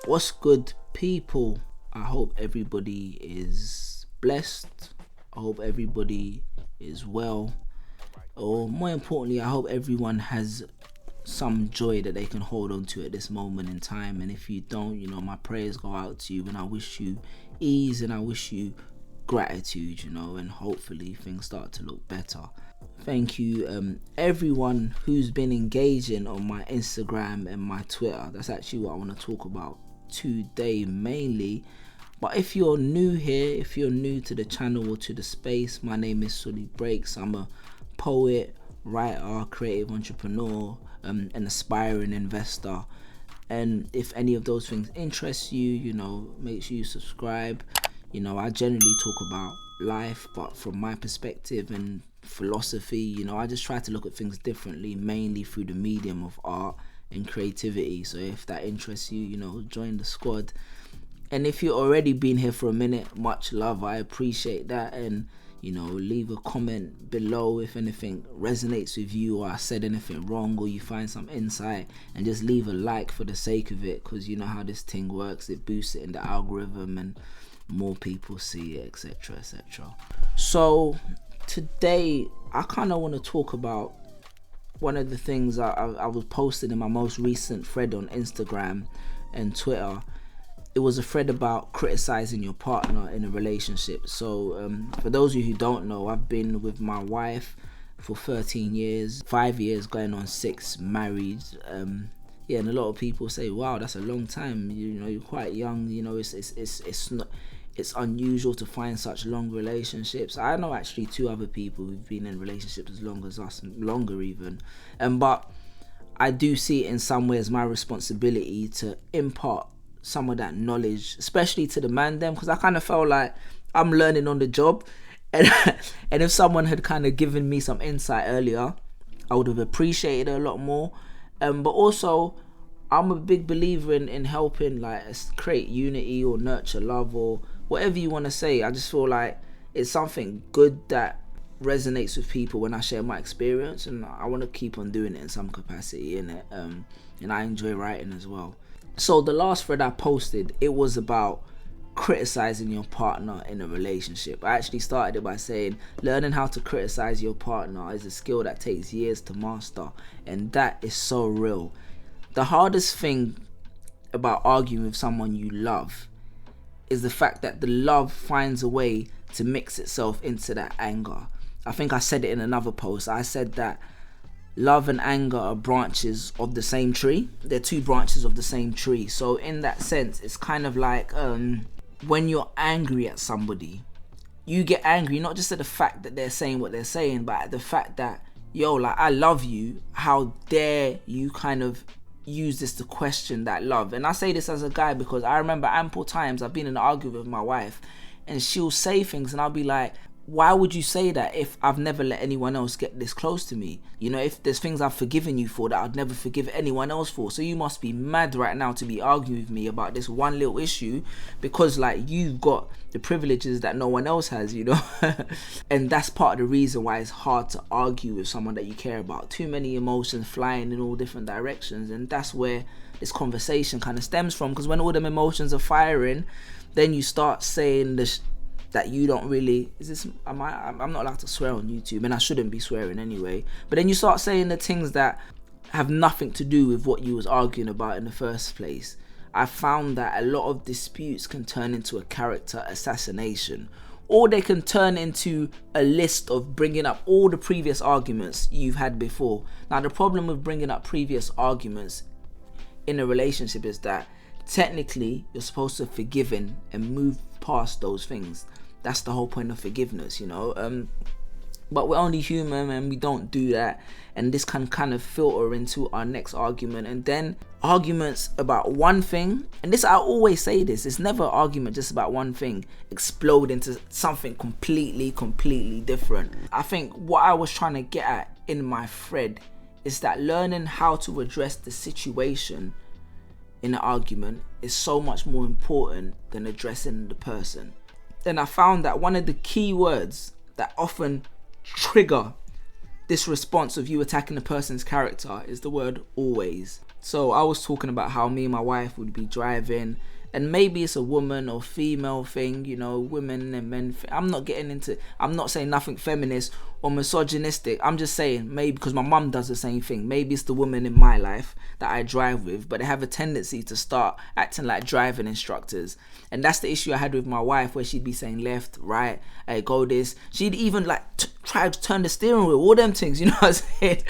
What's good, people? I hope everybody is blessed. I hope everybody is well. Or more importantly, I hope everyone has some joy that they can hold on to at this moment in time. And if you don't, my prayers go out to you, and I wish you ease and I wish you gratitude, and hopefully things start to look better. Thank you, everyone who's been engaging on my Instagram and my Twitter. That's actually what I want to talk about today mainly. But if you're new here, if you're new to the channel or to the space, my name is Sully Breaks. I'm a poet, writer, creative entrepreneur, an aspiring investor. And if any of those things interest you, make sure you subscribe. I generally talk about life, but from my perspective and philosophy, I just try to look at things differently, mainly through the medium of art and creativity. So if that interests you, join the squad. And if you've already been here for a minute, much love. I appreciate that. And leave a comment below if anything resonates with you, or I said anything wrong, or you find some insight, and just leave a like for the sake of it, because you know how this thing works. It boosts it in the algorithm and more people see it, etc, etc. So today I kind of want to talk about one of the things I was posted in my most recent thread on Instagram and Twitter. It was a thread about criticizing your partner in a relationship. So for those of you who don't know, I've been with my wife for 13 years, 5 years going on 6, married. And a lot of people say, wow, that's a long time. You're quite young. It's unusual to find such long relationships. I know actually 2 other people who've been in relationships as long as us, longer even. But I do see it in some ways my responsibility to impart some of that knowledge, especially to the man them, because I kind of felt like I'm learning on the job. And if someone had kind of given me some insight earlier, I would have appreciated it a lot more. But also, I'm a big believer in helping like create unity or nurture love or whatever you want to say. I just feel like it's something good that resonates with people when I share my experience, and I want to keep on doing it in some capacity in it. And I enjoy writing as well. So the last thread I posted, it was about criticizing your partner in a relationship. I actually started it by saying learning how to criticize your partner is a skill that takes years to master, and that is so real. The hardest thing about arguing with someone you love is the fact that the love finds a way to mix itself into that anger. I think I said it in another post. I said that love and anger are branches of the same tree. They're 2 branches of the same tree. So in that sense, it's kind of like when you're angry at somebody, you get angry not just at the fact that they're saying what they're saying, but at the fact that, I love you. How dare you kind of use this to question that love? And I say this as a guy because I remember ample times I've been in an argument with my wife, and she'll say things and I'll be like, why would you say that if I've never let anyone else get this close to me? If there's things I've forgiven you for that I'd never forgive anyone else for. So you must be mad right now to be arguing with me about this one little issue because you've got the privileges that no one else has, And that's part of the reason why it's hard to argue with someone that you care about. Too many emotions flying in all different directions, and that's where this conversation kind of stems from, because when all them emotions are firing, then you start saying this that you don't really, I'm not allowed to swear on YouTube, and I shouldn't be swearing anyway, but then you start saying the things that have nothing to do with what you was arguing about in the first place. I found that a lot of disputes can turn into a character assassination, or they can turn into a list of bringing up all the previous arguments you've had before. Now the problem with bringing up previous arguments in a relationship is that technically you're supposed to forgive and move past those things. That's the whole point of forgiveness, but we're only human and we don't do that, and this can kind of filter into our next argument, and then arguments about one thing, and this, I always say this, it's never an argument just about one thing explode into something completely different. I think what I was trying to get at in my thread is that learning how to address the situation in an argument is so much more important than addressing the person. Then I found that one of the key words that often trigger this response of you attacking the person's character is the word always. So I was talking about how me and my wife would be driving, and maybe it's a woman or female thing, you know, women and men. I'm not saying nothing feminist or misogynistic. I'm just saying maybe because my mum does the same thing. Maybe it's the woman in my life that I drive with, but they have a tendency to start acting like driving instructors. And that's the issue I had with my wife, where she'd be saying left, right, hey, go this. She'd even like try to turn the steering wheel, all them things, you know what I'm saying?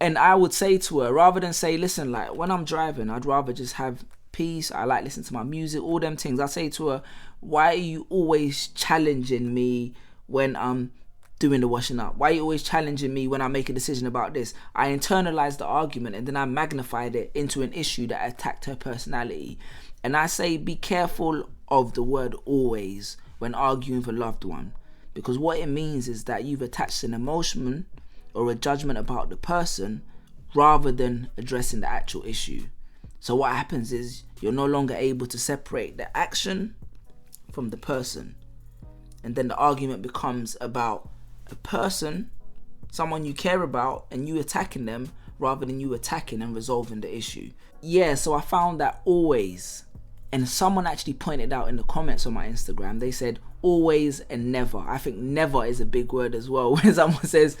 And I would say to her, rather than say, listen, like when I'm driving, I'd rather just have peace. I like listening to my music, all them things. I say to her, why are you always challenging me when I'm doing the washing up? Why are you always challenging me when I make a decision about this? I internalized the argument and then I magnified it into an issue that attacked her personality. And I say, be careful of the word always when arguing with a loved one, because what it means is that you've attached an emotion or a judgment about the person rather than addressing the actual issue. So what happens is you're no longer able to separate the action from the person. And then the argument becomes about a person, someone you care about, and you attacking them rather than you attacking and resolving the issue. Yeah, so I found that always, and someone actually pointed out in the comments on my Instagram, they said always and never. I think never is a big word as well. When someone says,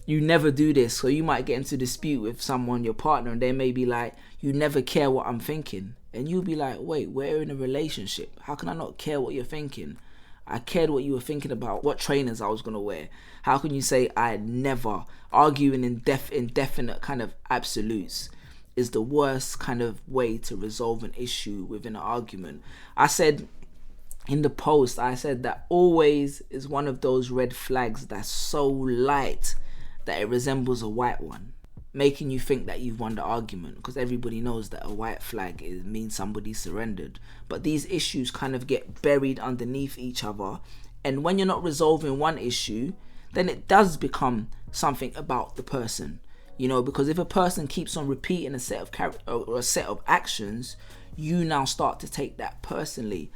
you never do this, so you might get into dispute with someone, your partner, and they may be like, you never care what I'm thinking. And you'll be like, wait, we're in a relationship. How can I not care what you're thinking? I cared what you were thinking about, what trainers I was going to wear. How can you say I never? Arguing in indefinite kind of absolutes is the worst kind of way to resolve an issue within an argument. I said in the post, I said that always is one of those red flags that's so light that it resembles a white one, making you think that you've won the argument, because everybody knows that a white flag means somebody surrendered. But these issues kind of get buried underneath each other, and when you're not resolving one issue, then it does become something about the person, you know, because if a person keeps on repeating a set of or a set of actions, you now start to take that personally.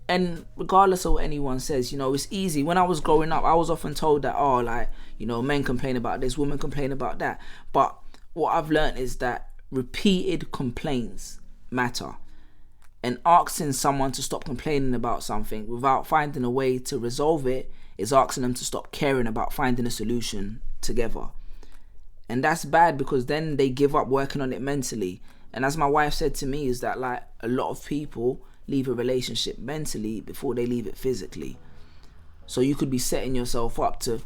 And regardless of what anyone says, you know, it's easy. When I was growing up, I was often told that, oh, like, you know, men complain about this, women complain about that. But what I've learned is that repeated complaints matter. And asking someone to stop complaining about something without finding a way to resolve it is asking them to stop caring about finding a solution together. And that's bad, because then they give up working on it mentally. And as my wife said to me, is that like a lot of people leave a relationship mentally before they leave it physically. So you could be setting yourself up to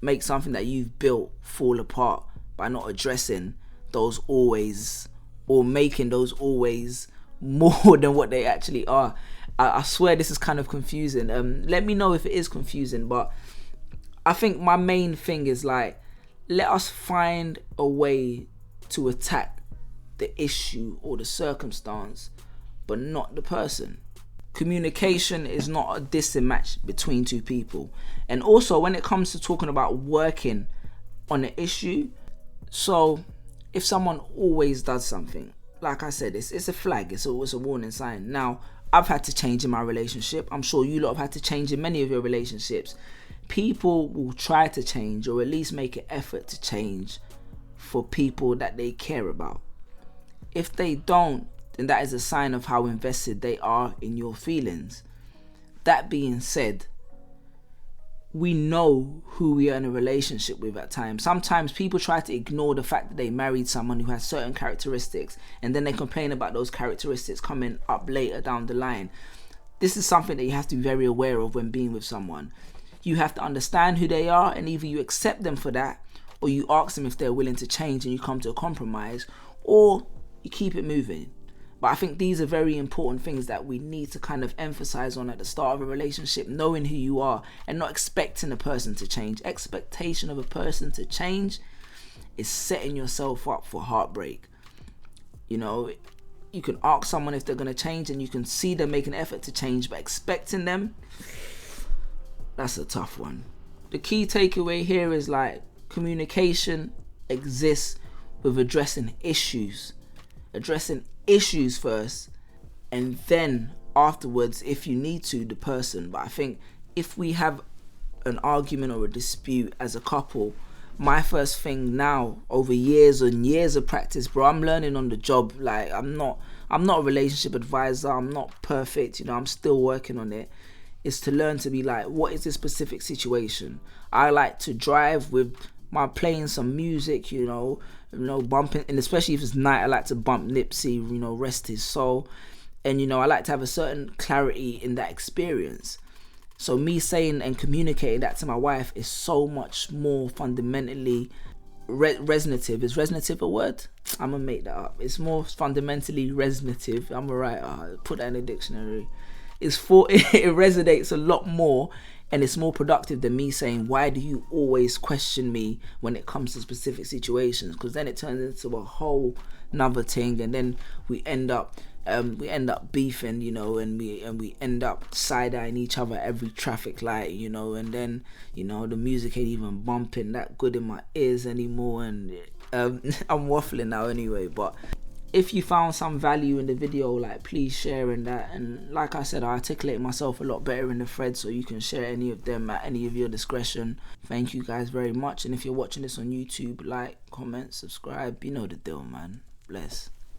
make something that you've built fall apart by not addressing those always, or making those always more than what they actually are. I swear this is kind of confusing. Let me know if it is confusing, but I think my main thing is like, let us find a way to attack the issue or the circumstance, but not the person. Communication is not a dissing match between two people. And also when it comes to talking about working on an issue, so if someone always does something, like I said, it's a flag, it's a warning sign. Now, I've had to change in my relationship. I'm sure you lot have had to change in many of your relationships. People will try to change, or at least make an effort to change, for people that they care about. If they don't, then that is a sign of how invested they are in your feelings. That being said, we know who we are in a relationship with at times. Sometimes people try to ignore the fact that they married someone who has certain characteristics, and then they complain about those characteristics coming up later down the line. This is something that you have to be very aware of when being with someone. You have to understand who they are, and either you accept them for that, or you ask them if they're willing to change and you come to a compromise, or you keep it moving. But I think these are very important things that we need to kind of emphasize on at the start of a relationship, knowing who you are and not expecting a person to change. Expectation of a person to change is setting yourself up for heartbreak. You know, you can ask someone if they're going to change and you can see them make an effort to change, but expecting them, that's a tough one. The key takeaway here is like, communication exists with addressing issues. Addressing issues first, and then afterwards, if you need to, the person. But I think if we have an argument or a dispute as a couple, my first thing now, over years and years of practice, bro, I'm learning on the job. Like, I'm not a relationship advisor. I'm not perfect. You know, I'm still working on it. Is to learn to be like, what is this specific situation? I like to drive with my playing some music, you know, bumping, and especially if it's night, I like to bump Nipsey, you know, rest his soul. And, you know, I like to have a certain clarity in that experience. So me saying and communicating that to my wife is so much more fundamentally resonative. Is resonative a word? I'm gonna make that up. It's more fundamentally resonative. I'm a writer. Put that in the dictionary. It resonates a lot more, and it's more productive than me saying, why do you always question me when it comes to specific situations? Because then it turns into a whole nother thing, and then we end up beefing, you know, and we end up side-eyeing each other at every traffic light, you know, and then, you know, the music ain't even bumping that good in my ears anymore, and I'm waffling now anyway. But if you found some value in the video, like, please share in that. And like I said, I articulate myself a lot better in the thread, so you can share any of them at any of your discretion. Thank you guys very much. And if you're watching this on YouTube, like, comment, subscribe, you know the deal, man. Bless.